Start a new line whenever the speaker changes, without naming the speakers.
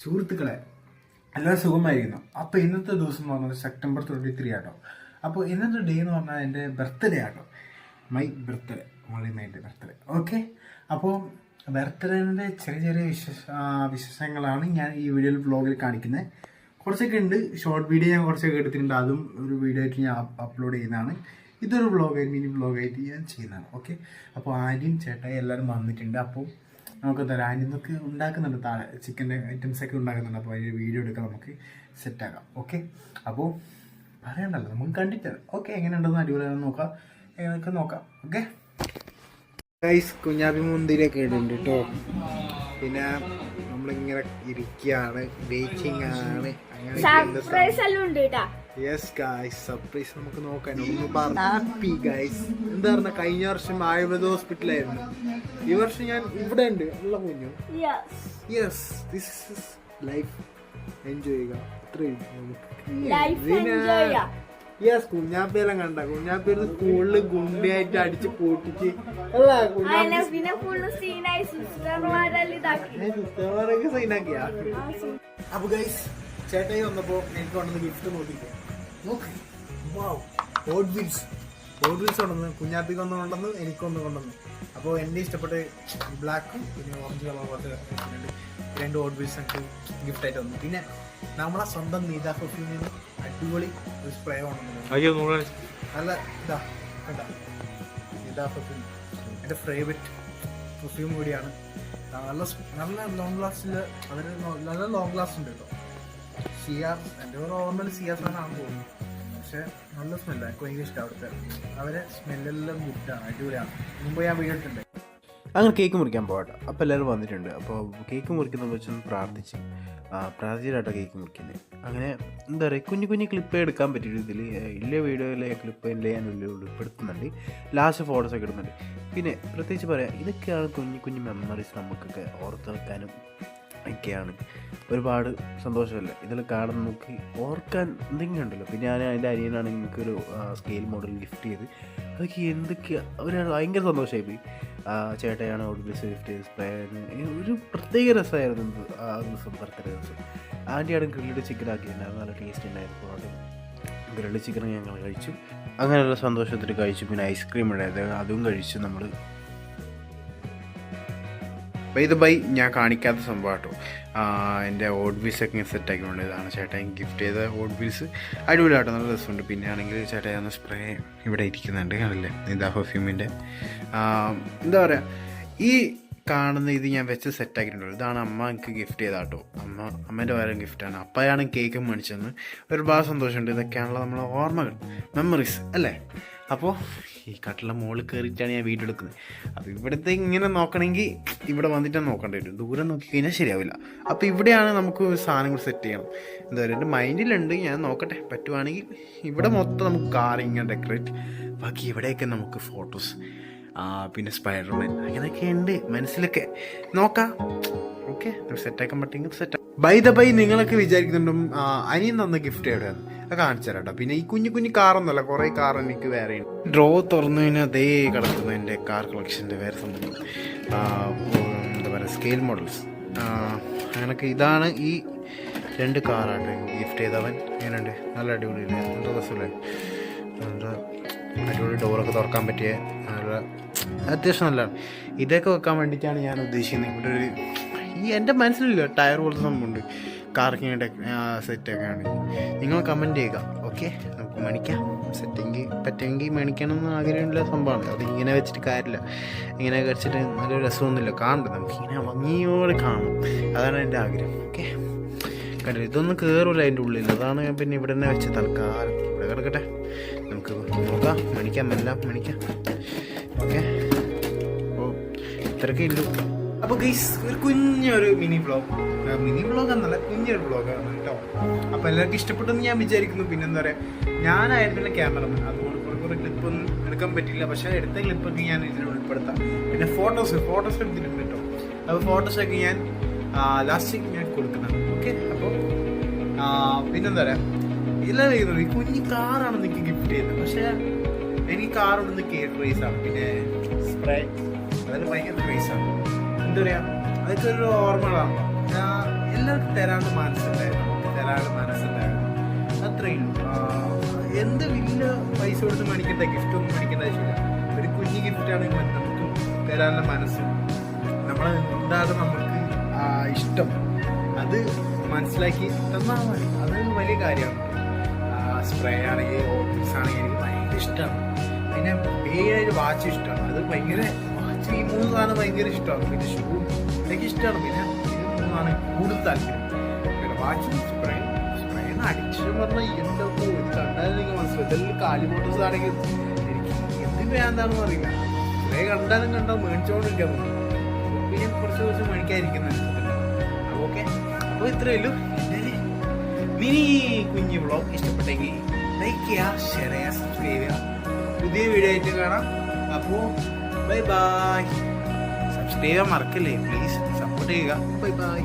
സുഹൃത്തുക്കളെ, എല്ലാവരും സുഖമായിരിക്കുന്നു. അപ്പോൾ ഇന്നത്തെ ദിവസം എന്ന് പറഞ്ഞാൽ സെപ്റ്റംബർ 23 ആട്ടോ. അപ്പോൾ ഇന്നത്തെ ഡേ എന്ന് പറഞ്ഞാൽ എൻ്റെ ബർത്ത്ഡേ ആട്ടോ. My birthday, only my birthday. Okay, അപ്പോൾ ബർത്ത്ഡേൻ്റെ ചെറിയ ചെറിയ വിശേഷങ്ങളാണ് ഞാൻ ഈ വീഡിയോയിൽ വ്ളോഗിൽ കാണിക്കുന്നത്. കുറച്ചൊക്കെ ഉണ്ട്, ഷോർട്ട് വീഡിയോ ഞാൻ കുറച്ചൊക്കെ എടുത്തിട്ടുണ്ട്, അതും ഒരു വീഡിയോ ആയിട്ട് ഞാൻ അപ്ലോഡ് ചെയ്യുന്നതാണ്. ഇതൊരു വ്ളോഗായിട്ട്, മിനി വ്ളോഗായിട്ട് ഞാൻ ചെയ്യുന്നതാണ്. ഓക്കെ, അപ്പോൾ ആദ്യം ചേട്ടായി എല്ലാവരും വന്നിട്ടുണ്ട്. അപ്പോൾ നമുക്ക് തരാം. ആൻറ്റിന്നൊക്കെ ഉണ്ടാക്കുന്നുണ്ട്, താഴെ ചിക്കൻ്റെ ഐറ്റംസൊക്കെ ഉണ്ടാക്കുന്നുണ്ട്. അപ്പോൾ അതിൻ്റെ വീഡിയോ എടുക്കാൻ നമുക്ക് സെറ്റാക്കാം. ഓക്കെ, അപ്പോൾ പറയണ്ടല്ലോ, നമുക്ക് കണ്ടിട്ട് ഓക്കെ എങ്ങനെയുണ്ടെന്ന് അടിപൊളിയാണെന്ന് നോക്കാം, എങ്ങനെയൊക്കെ നോക്കാം. ഓക്കെ ഗൈസ്, കുഞ്ഞാപ്പി മുന്തിരിയൊക്കെ ഇടുന്നുണ്ട് കേട്ടോ. പിന്നെ നമ്മളിങ്ങനെ ഇരിക്കുകയാണ്, വെയിറ്റിംഗ് ആണ്. യെസ് ഗൈസ്, സർപ്രൈസ് നമുക്ക് നോക്കാൻ. Happy guys. എന്താ പറഞ്ഞ, കഴിഞ്ഞ വർഷം ആയുർവേദ ഹോസ്പിറ്റലായിരുന്നു, ഈ വർഷം ഞാൻ ഇവിടെ ഉണ്ട്. ഉള്ള കുഞ്ഞു yes, this is life. Enjoy ചെയ്യുക, അത്രയും യെസ്. കുഞ്ഞാപ്പിയെല്ലാം കണ്ട, കുഞ്ഞാപ്പി സ്കൂളില് ഗുണ്ടയായിട്ട് അടിച്ച് പൊട്ടിച്ച് സിസ്റ്റർമാരൊക്കെ സൈനാക്കിയാ. അപ്പൊ ഗൈസ്, ചേട്ടായി വന്നപ്പോ എനിക്ക് കൊണ്ടുവന്ന് ഗിഫ്റ്റ് നോക്കിക്കോ. നോക്ക്, ഓട്ട് വീൽസ് കൊണ്ടുവന്ന് കുഞ്ഞാപ്പിക്ക് ഒന്ന് കൊണ്ടുവന്ന്, എനിക്കൊന്ന് കൊണ്ടുവന്ന്. അപ്പോൾ എൻ്റെ ഇഷ്ടപ്പെട്ട് ബ്ലാക്കും പിന്നെ ഓറഞ്ച് കളർ കുറച്ച് രണ്ട് ഓട്ട് വീൽസ് എനിക്ക് ഗിഫ്റ്റായിട്ട് വന്നു. പിന്നെ നമ്മളെ സ്വന്തം നീതാ പെർഫ്യൂമിന് അടിപൊളി ഒരു സ്പ്രേ കൊണ്ടുവന്നു. നല്ല ഇതാ കണ്ട, നീതാ പെർഫ്യൂം എൻ്റെ ഫേവറേറ്റ് പെർഫ്യൂം കൂടിയാണ്. നല്ല നല്ല ലോങ് ലാസ്റ്റിൽ, അതിന് നല്ല ലോങ് ലാസ്റ്റ് ഉണ്ട് കേട്ടോ. സിയാസ്, എൻ്റെ നോർമൽ സിയാസ് ആണെന്ന് തോന്നുന്നു, പക്ഷെ നല്ല സ്മെല്ലാണ്, എനിക്ക് ഭയങ്കര ഇഷ്ടം. അവിടുത്തെ അവരെ സ്മെല്ലെല്ലാം ഗുഡാണ്, അടിപൊളിയാണ്. മുമ്പ് ഞാൻ വീട്ടിട്ടുണ്ട്.
അങ്ങനെ കേക്ക് മുറിക്കാൻ പോകട്ടെ. അപ്പോൾ എല്ലാവരും വന്നിട്ടുണ്ട്. അപ്പോൾ കേക്ക് മുറിക്കുന്ന വെച്ചൊന്ന് പ്രാർത്ഥിച്ചിട്ടാട്ടോ കേക്ക് മുറിക്കുന്നത്. അങ്ങനെ എന്താ പറയുക, കുഞ്ഞു കുഞ്ഞു ക്ലിപ്പ് എടുക്കാൻ പറ്റിയിട്ട് ഇതിൽ ഇല്ല വീഡിയോയിലെ ക്ലിപ്പ് എല്ലാം ഞാൻ ഉൾപ്പെടുത്തുന്നുണ്ട്. ലാസ്റ്റ് ഫോട്ടോസൊക്കെ ഇടുന്നുണ്ട്. പിന്നെ പ്രത്യേകിച്ച് പറയാം, ഇതൊക്കെയാണ് കുഞ്ഞു കുഞ്ഞു മെമ്മറീസ് നമുക്കൊക്കെ ഓർത്ത് വെക്കാനും ഒക്കെയാണ്. ഒരുപാട് സന്തോഷമല്ലേ ഇതിൽ കാണുന്ന നോക്കി ഓർക്കാൻ എന്തെങ്കിലും ഉണ്ടല്ലോ. പിന്നെ ഞാൻ എൻ്റെ അനിയനാണ് എനിക്കൊരു സ്കെയിൽ മോഡൽ ഗിഫ്റ്റ് ചെയ്ത്. അതൊക്കെ എന്തൊക്കെയാണ്, അവരാണ് ഭയങ്കര സന്തോഷമായി. ചേട്ടയാണ് ഓർഡേഴ്സ് ഗിഫ്റ്റ് ചെയ്ത് സ്പ്രേ. ഒരു പ്രത്യേക രസമായിരുന്നു ആ ദിവസം, ബർത്ത്ഡേ ദിവസം. ആൻറ്റിയാണ് ഗ്രിൽഡ് ചിക്കൻ ആക്കിയിട്ടുണ്ടായിരുന്നു, നല്ല ടേസ്റ്റ് ഉണ്ടായിരുന്നു. ഗ്രിൽഡ് ചിക്കൻ ഞങ്ങൾ കഴിച്ചു, അങ്ങനെയുള്ള സന്തോഷത്തിൽ കഴിച്ചു. പിന്നെ ഐസ്ക്രീം ഉണ്ടായിരുന്നു, അതും കഴിച്ചു നമ്മൾ. ബൈ ഞാൻ കാണിക്കാത്ത സംഭവം കേട്ടോ. എൻ്റെ ഓട്ട് വീൽസൊക്കെ സെറ്റാക്കിക്കൊണ്ട് ഇതാണ് ചേട്ടൻ ഗിഫ്റ്റ് ചെയ്ത ഓട്ട് വീൽസ്. അടിപൊളിയാട്ടോ, നല്ല രസമുണ്ട്. പിന്നെ ആണെങ്കിൽ ചേട്ടൻ സ്പ്രേ ഇവിടെ ഇരിക്കുന്നുണ്ട്, കാണില്ലേ, നിതാ പെർഫ്യൂമിൻ്റെ. എന്താ പറയുക, ഈ കാണുന്ന ഇത് ഞാൻ വെച്ച് സെറ്റാക്കിയിട്ടുണ്ടല്ലോ, ഇതാണ് അമ്മ എനിക്ക് ഗിഫ്റ്റ് ചെയ്താട്ടോ. അമ്മേൻ്റെ വേറെ ഗിഫ്റ്റാണ്. അപ്പയാണ് കേക്ക് മേടിച്ചതെന്ന്. ഒരുപാട് സന്തോഷമുണ്ട്. ഇതൊക്കെയാണല്ലോ നമ്മളെ ഓർമ്മകൾ, മെമ്മറീസ് അല്ലേ. അപ്പോൾ ഈ കട്ടിലെ മുകളിൽ കയറിയിട്ടാണ് ഞാൻ വീഡിയോ എടുക്കുന്നത്. അപ്പോൾ ഇവിടുത്തെ ഇങ്ങനെ നോക്കണമെങ്കിൽ ഇവിടെ വന്നിട്ടാണ് നോക്കേണ്ടി വരും, ദൂരം നോക്കിക്കഴിഞ്ഞാൽ ശരിയാവില്ല. അപ്പോൾ ഇവിടെയാണ് നമുക്ക് സാധനങ്ങൾ സെറ്റ് ചെയ്യണം. എന്താ പറയുക, എൻ്റെ മൈൻഡിലുണ്ട്, ഞാൻ നോക്കട്ടെ. പറ്റുവാണെങ്കിൽ ഇവിടെ മൊത്തം നമുക്ക് കാർ ഇങ്ങനെ ഡെക്കറേറ്റ്, ബാക്കി ഇവിടെയൊക്കെ നമുക്ക് ഫോട്ടോസ്, പിന്നെ സ്പൈഡർമാൻ, അങ്ങനെയൊക്കെ ഉണ്ട് മനസ്സിലൊക്കെ. നോക്കാം. ഓക്കെ, സെറ്റാക്കാൻ പറ്റുമെങ്കിൽ സെറ്റ്. ബൈ നിങ്ങളൊക്കെ വിചാരിക്കുന്നുണ്ടും അനിയൻ തന്ന ഗിഫ്റ്റ് എവിടെയാണ്, അത് കാണിച്ചു തരാം കേട്ടോ. പിന്നെ ഈ കുഞ്ഞു കുഞ്ഞു കാറൊന്നുമല്ല, കുറേ കാർ എനിക്ക് വേറെ ഡ്രോ തുറന്നു കഴിഞ്ഞാൽ അതേ കിടക്കുന്നു എൻ്റെ കാർ കളക്ഷൻ്റെ വേറെ സംഭവം. എന്താ പറയുക, സ്കെയിൽ മോഡൽസ് അങ്ങനെയൊക്കെ. ഇതാണ് ഈ രണ്ട് കാറാണ് ഗിഫ്റ്റ് ചെയ്തവൻ. എങ്ങനെയുണ്ട്, നല്ല അടിപൊളിയില്ലേ, നല്ല രസമല്ലേ, നല്ല അടിപൊളി. ഡോറൊക്കെ തുറക്കാൻ പറ്റിയ നല്ല അത്യാവശ്യം നല്ലതാണ്. ഇതൊക്കെ വെക്കാൻ വേണ്ടിയിട്ടാണ് ഞാൻ ഉദ്ദേശിക്കുന്നത്. ഇവിടെ ഒരു എൻ്റെ മനസ്സിലില്ല ടയർ പോലത്തെ സംഭവമുണ്ട്, കാർക്കിങ്ങിൻ്റെ സെറ്റൊക്കെയാണ്. നിങ്ങൾ കമൻറ്റ് ചെയ്യുക. ഓക്കെ, നമുക്ക് മേടിക്കാം. സെറ്റെങ്കിൽ പറ്റുമെങ്കിൽ മേടിക്കണമെന്ന് ആഗ്രഹമുള്ള സംഭവമാണ്. അത് ഇങ്ങനെ വെച്ചിട്ട് കാര്യമില്ല, ഇങ്ങനെ വെച്ചിട്ട് നല്ല രസമൊന്നുമില്ല, കാണണ്ട, നമുക്കിങ്ങനെ ഭംഗിയോടെ കാണണം, അതാണ് എൻ്റെ ആഗ്രഹം. ഓക്കെ, കണ്ടില്ല, ഇതൊന്നും കയറില്ല അതിൻ്റെ ഉള്ളിൽ, അതാണ് ഞാൻ പിന്നെ ഇവിടെ തന്നെ വെച്ച് തൽക്കാലം ഇവിടെ കിടക്കട്ടെ. നമുക്ക് നോക്കാം, മേടിക്കാം, എല്ലാം മേടിക്കാം. ഓക്കെ, അപ്പോൾ ഇത്രയൊക്കെ ഇല്ലു. അപ്പോൾ ഗൈസ്, ഒരു കുഞ്ഞൊരു മിനി വ്ളോഗ് എന്നല്ല, കുഞ്ഞൊരു വ്ളോഗാണ് കേട്ടോ. അപ്പോൾ എല്ലാവർക്കും ഇഷ്ടപ്പെട്ടെന്ന് ഞാൻ വിചാരിക്കുന്നു. പിന്നെ എന്താ പറയുക, ഞാനായിരുന്നു ക്യാമറമാൻ, അതുകൊണ്ട് കുറേ ക്ലിപ്പൊന്നും എടുക്കാൻ പറ്റില്ല. പക്ഷേ എടുത്ത ക്ലിപ്പൊക്കെ ഞാൻ ഇതിൽ ഉൾപ്പെടുത്താം. പിന്നെ ഫോട്ടോസ് എടുത്തിട്ടുണ്ട് കേട്ടോ. അപ്പോൾ ഫോട്ടോസൊക്കെ ഞാൻ ലാസ്റ്റ് ഞാൻ കൊടുക്കുന്നതാണ്. ഓക്കെ, അപ്പോൾ പിന്നെന്താ പറയുക, എല്ലാവരും ചെയ്യുന്നത് ഈ കുഞ്ഞു കാറാണ് നിങ്ങൾക്ക് ഗിഫ്റ്റ് ചെയ്യുന്നത്. പക്ഷേ എനിക്ക് കാറുണ്ടെന്ന് കേക്ക് റേസാണ്, പിന്നെ സ്പ്രേ, അതിന് ഭയങ്കര റേസാണ്. എന്താ പറയുക, അതൊക്കെ ഒരു ഓർമ്മകളാണല്ലോ.
എല്ലാവർക്കും തരാനുള്ള മനസ്സുണ്ടായിരുന്നു, നമുക്ക് തരാനുള്ള മനസ്സുണ്ടായിരുന്നു. അത്രയും എന്ത് വലിയ പൈസ കൊടുത്ത് മേടിക്കേണ്ട ഗിഫ്റ്റ് ഒന്നും മേടിക്കേണ്ട ആവശ്യമില്ല. ഒരു കുഞ്ഞു ഗിഫ്റ്റാണെങ്കിൽ മതി നമുക്ക് തരാനുള്ള മനസ്സും നമ്മളെ എന്താണ് നമുക്ക് ഇഷ്ടം അത് മനസ്സിലാക്കി തന്നാൽ മതി. അത് വലിയ കാര്യമാണ്. സ്പ്രേ ആണെങ്കിൽ ഓഫീസ് ആണെങ്കിൽ എനിക്ക് ഭയങ്കര ഇഷ്ടമാണ്. പിന്നെ മെയിനായിട്ട് വാച്ച് ഇഷ്ടമാണ്. അത് ഭയങ്കര വാച്ച് ഈ 3 സാധനം ഭയങ്കര ഇഷ്ടമാണ്. പിന്നെ ഷൂ എനിക്ക് ഇഷ്ടമാണ്. പിന്നെ ഇത് 3 കൂടുതൽ താല്പര്യം. പിന്നെ വാച്ചും സ്പ്രേയും അഡിക്ഷൻ പറഞ്ഞാൽ എന്തൊക്കെ ഇത് കണ്ടാലും എനിക്ക് മനസ്സിലാവും. ഇതെല്ലാം കാലിമോട്ടോസ് ആണെങ്കിൽ എനിക്ക് എന്ത് വേണ്ടാണെന്ന് അറിയില്ല. സ്പ്രേ കണ്ടാലും മേടിച്ചോണ്ടിരിക്കാൻ തോന്നുന്നു. പിന്നെ കുറച്ച് മേടിക്കാതിരിക്കുന്നുണ്ട്. അപ്പോൾ ഓക്കെ, അപ്പോൾ ഇത്രയേ ഉള്ളൂ എൻ്റെ മിനി കുഞ്ഞു വ്ളോഗ്. ഇഷ്ടപ്പെട്ടെങ്കിൽ ലൈക്ക് ചെയ്യുക, ഷെയർ ചെയ്യുക, സബ്സ്ക്രൈബ് ചെയ്യുക. പുതിയ വീഡിയോ ആയിട്ട് കാണാം. അപ്പോൾ ബൈ ബൈ. സബ്സ്ക്രൈബ് ചെയ്യാൻ മറക്കല്ലേ, പ്ലീസ് സപ്പോർട്ട് ചെയ്യുക. Bye bye.